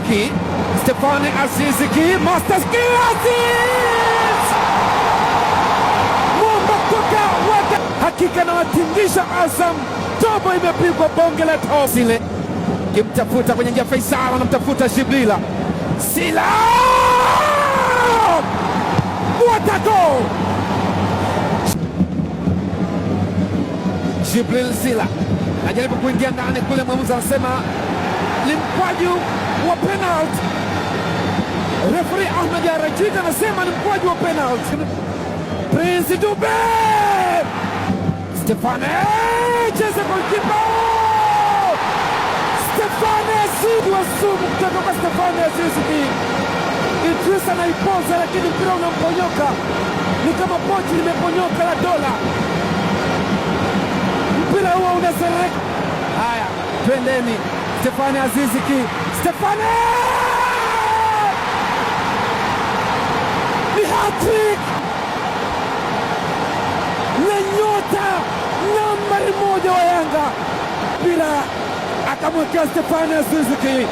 Ki, Stefane Aziz Ki, Master Ki Aziz! Mwamba kutoka waka. Hakika na watingisha Azam. Tobo imepigwa bonge la tosile. Kimtafuta kwenye njia Faisal, anamtafuta Jibrila. Sila! What a goal! Jibril Sila anajaribu kuingia ndani kule, mwamuzi anasema ni mkwaju wa penalty. Referee Ahmed Arajid anasema ni mkwaju wa penalty. Prince Dube! Stefane! Cheza goalkeeper! Stefane Aziz wa sumu kutoka kwa Stefane Aziz. Idrissa anaipoza lakini mpira unamponyoka. Ni kama pochi limeponyoka la dola. Mpira huo unasereka. Haya, twendeni. Stefane Aziz Ki. Stefane! Ni hat-trick! Na nyota nambari 1 wa Yanga. Mpira akamwekea Stefane Aziz Ki.